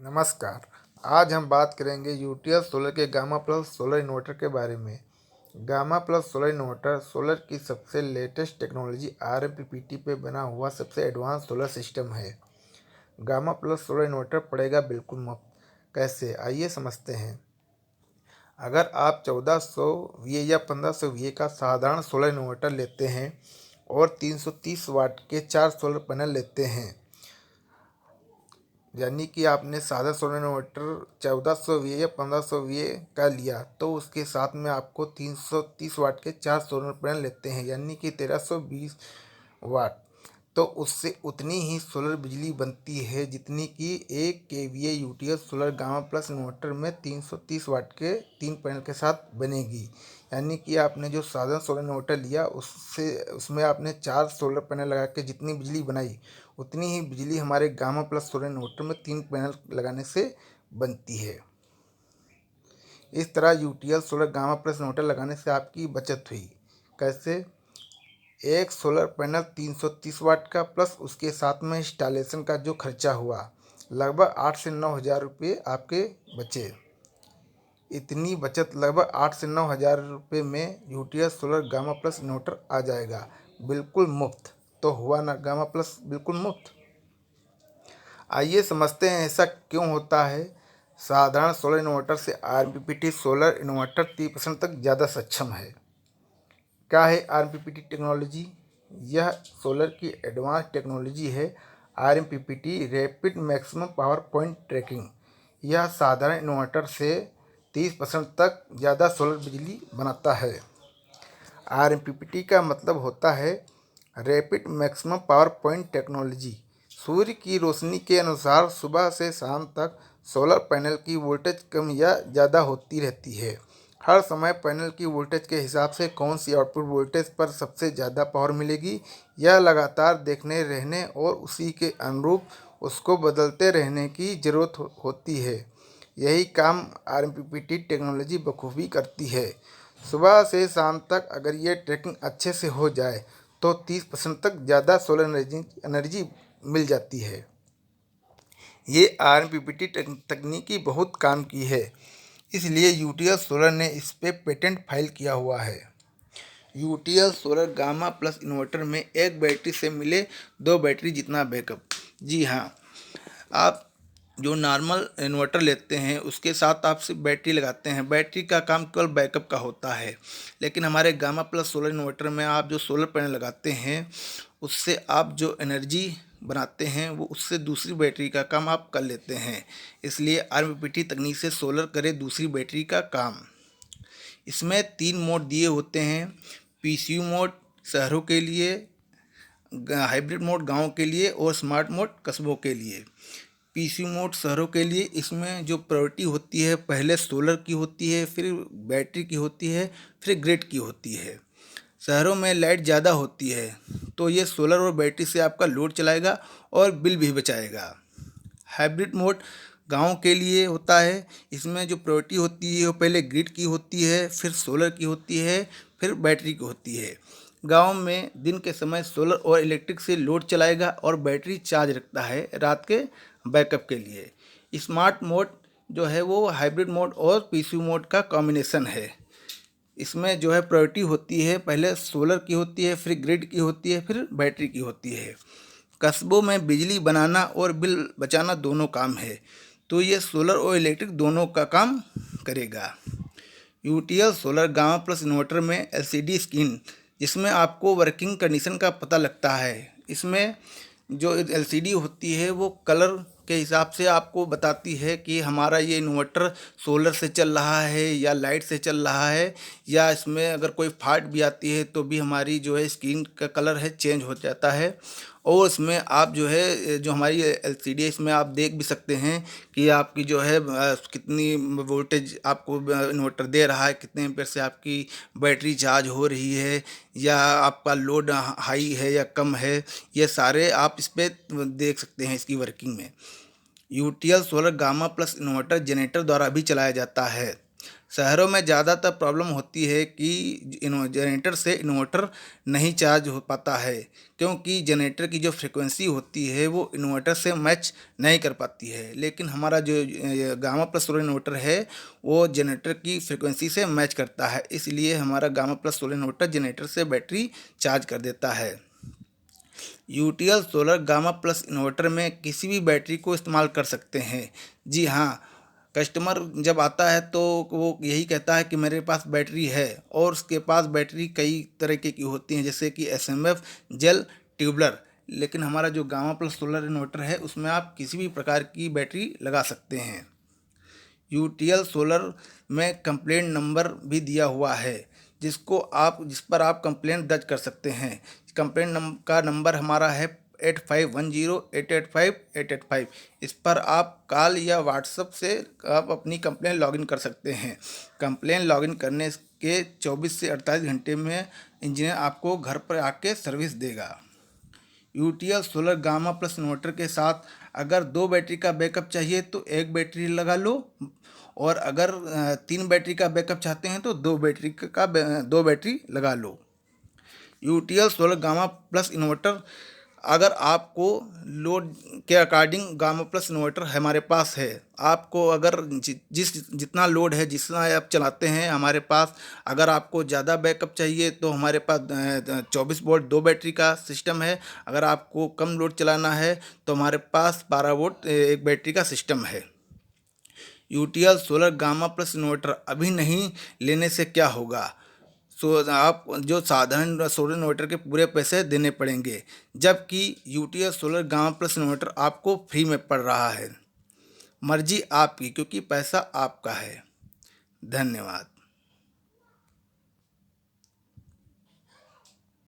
नमस्कार। आज हम बात करेंगे यूटीएल सोलर के गामा प्लस सोलर इन्वर्टर के बारे में। Gamma plus solar inverter solar की सबसे लेटेस्ट टेक्नोलॉजी आरएमपीपीटी पे बना हुआ सबसे एडवांस सोलर सिस्टम है। गामा प्लस सोलर इन्वर्टर पड़ेगा बिल्कुल मुफ्त। कैसे, आइए समझते हैं। अगर आप 1400 वी या 1500 वी का साधारण सोलर इन्वर्टर लेते हैं और 330 वाट के 4 सोलर पैनल लेते हैं, यानी कि आपने सादा सोलर इन्वर्टर 1400 वी या 1500 वी का लिया, तो उसके साथ में आपको 330 वाट के 4 सोलर पैनल लेते हैं, यानी कि 1320 वाट। तो उससे उतनी ही सोलर बिजली बनती है जितनी कि 1 KVA UTL solar Gamma Plus inverter में 330 वाट के 3 पैनल के साथ बनेगी। यानी कि आपने जो साधारण सोलर इन्वर्टर लिया उसमें आपने 4 सोलर पैनल लगा के जितनी बिजली बनाई, उतनी ही बिजली हमारे गामा प्लस सोलर इन्वर्टर में 3 पैनल लगाने से बनती है। इस तरह UTL solar Gamma Plus inverter लगाने से आपकी बचत हुई। कैसे? एक सोलर पैनल 330 वाट का प्लस उसके साथ में इंस्टॉलेशन का जो खर्चा हुआ, लगभग 8 से 9 हज़ार रुपये आपके बचे। इतनी बचत लगभग 8 से 9 हज़ार रुपये में UTL solar Gamma Plus inverter आ जाएगा बिल्कुल मुफ्त। तो हुआ ना गामा प्लस बिल्कुल मुफ्त। आइए समझते हैं ऐसा क्यों होता है। साधारण सोलर इन्वर्टर से आरएमपीपीटी सोलर इन्वर्टर 30% तक ज़्यादा सक्षम है। क्या है आरएमपीपीटी टेक्नोलॉजी? यह सोलर की एडवांस टेक्नोलॉजी है। RMPPT rapid maximum power point tracking. यह साधारण इन्वर्टर से 30% तक ज़्यादा सोलर बिजली बनाता है। आरएमपीपीटी का मतलब होता है rapid maximum power point technology. सूर्य की रोशनी के अनुसार सुबह से शाम तक सोलर पैनल की वोल्टेज कम या ज़्यादा होती रहती है। हर समय पैनल की वोल्टेज के हिसाब से कौन सी आउटपुट वोल्टेज पर सबसे ज़्यादा पावर मिलेगी, यह लगातार देखने रहने और उसी के अनुरूप उसको बदलते रहने की ज़रूरत होती है। यही काम आरएमपीपीटी टेक्नोलॉजी बखूबी करती है। सुबह से शाम तक अगर ये ट्रैकिंग अच्छे से हो जाए तो 30% तक ज़्यादा सोलर एनर्जी मिल जाती है। ये आरएमपीपीटी तकनीकी बहुत काम की है, इसलिए यूटीएल सोलर ने इस पे पेटेंट फाइल किया हुआ है। UTL solar Gamma Plus inverter में एक बैटरी से मिले 2 बैटरी जितना बैकअप। जी हाँ, आप जो नॉर्मल इन्वर्टर लेते हैं उसके साथ आप सिर्फ बैटरी लगाते हैं, बैटरी का काम केवल बैकअप का होता है। लेकिन हमारे गामा प्लस सोलर इन्वर्टर में आप जो सोलर पैनल लगाते हैं उससे आप जो एनर्जी बनाते हैं वो उससे दूसरी बैटरी का काम आप कर लेते हैं। इसलिए आरएमपीपीटी तकनीक से सोलर करे दूसरी बैटरी का काम। इसमें 3 मोड दिए होते हैं। पीसीयू मोड शहरों के लिए, हाइब्रिड मोड गाँव के लिए और स्मार्ट मोड कस्बों के लिए। पीसीयू मोड शहरों के लिए, इसमें जो प्रायोरिटी होती है पहले सोलर की होती है, फिर बैटरी की होती है, फिर ग्रिड की होती है। शहरों में लाइट ज़्यादा होती है तो ये सोलर और बैटरी से आपका लोड चलाएगा और बिल भी बचाएगा। हाइब्रिड मोड गांव के लिए होता है। इसमें जो प्रायोरिटी होती है वो पहले ग्रिड की होती है, फिर सोलर की होती है, फिर बैटरी की होती है। गांव में दिन के समय सोलर और इलेक्ट्रिक से लोड चलाएगा और बैटरी चार्ज रखता है रात के बैकअप के लिए। स्मार्ट मोड जो है वो हाइब्रिड मोड और पीसीयू मोड का कॉम्बिनेशन है। इसमें जो है प्रायोरिटी होती है पहले सोलर की होती है, फिर ग्रिड की होती है, फिर बैटरी की होती है। कस्बों में बिजली बनाना और बिल बचाना दोनों काम है, तो ये सोलर और इलेक्ट्रिक दोनों का काम करेगा। UTL solar Gamma Plus inverter में एलसीडी स्क्रीन, जिसमें आपको वर्किंग कंडीशन का पता लगता है। इसमें जो एलसीडी होती है वो कलर के हिसाब से आपको बताती है कि हमारा ये इन्वर्टर सोलर से चल रहा है या लाइट से चल रहा है, या इसमें अगर कोई फॉल्ट भी आती है तो भी हमारी जो है स्क्रीन का कलर है चेंज हो जाता है। और इसमें आप जो है जो हमारी एलसीडी है इसमें आप देख भी सकते हैं कि आपकी जो है कितनी वोल्टेज आपको इन्वर्टर दे रहा है, कितने एम्पेयर से आपकी बैटरी चार्ज हो रही है, या आपका लोड हाई है या कम है। ये सारे आप इस पर देख सकते हैं इसकी वर्किंग में। UTL solar Gamma Plus inverter generator द्वारा भी चलाया जाता है। शहरों में ज़्यादातर प्रॉब्लम होती है कि जनरेटर से इन्वर्टर नहीं चार्ज हो पाता है, क्योंकि जनरेटर की जो फ्रिक्वेंसी होती है वो इन्वर्टर से मैच नहीं कर पाती है। लेकिन हमारा जो गामा प्लस सोलर इन्वर्टर है वो जनरेटर की फ्रिक्वेंसी से मैच करता है, इसलिए हमारा gamma plus solar inverter generator से बैटरी चार्ज कर देता है। UTL solar Gamma Plus inverter में किसी भी बैटरी को इस्तेमाल कर सकते हैं। जी हाँ, कस्टमर जब आता है तो वो यही कहता है कि मेरे पास बैटरी है, और उसके पास बैटरी कई तरीके की होती हैं, जैसे कि एसएमएफ, जेल, ट्यूबलर। लेकिन हमारा जो गामा प्लस सोलर इन्वर्टर है उसमें आप किसी भी प्रकार की बैटरी लगा सकते हैं। यूटीएल सोलर में कंप्लेंट नंबर भी दिया हुआ है, जिस पर आप कंप्लेंट दर्ज कर सकते हैं। कंप्लेंट का नंबर हमारा है 8510885885। इस पर आप कॉल या व्हाट्सएप से आप अपनी कंप्लेंट लॉगिन कर सकते हैं। कंप्लेंट लॉगिन करने के 24 से 48 घंटे में इंजीनियर आपको घर पर आके सर्विस देगा। UTL solar Gamma Plus inverter के साथ अगर 2 बैटरी का बैकअप चाहिए तो 1 बैटरी लगा लो, और अगर 3 बैटरी का बैकअप चाहते हैं तो 2 बैटरी लगा लो। UTL solar Gamma Plus inverter, अगर आपको लोड के अकॉर्डिंग गामा प्लस इन्वर्टर हमारे पास है। आपको अगर जितना लोड है, जितना आप चलाते हैं हमारे पास, अगर आपको ज़्यादा बैकअप चाहिए तो हमारे पास 24 वोल्ट 2 बैटरी का सिस्टम है। अगर आपको कम लोड चलाना है तो हमारे पास 12 वोल्ट 1 बैटरी का सिस्टम है। UTL solar Gamma Plus inverter अभी नहीं लेने से क्या होगा? आप जो साधारण सोलर इन्वर्टर के पूरे पैसे देने पड़ेंगे, जबकि UTL solar Gamma Plus inverter आपको फ्री में पड़ रहा है। मर्जी आपकी, क्योंकि पैसा आपका है। धन्यवाद।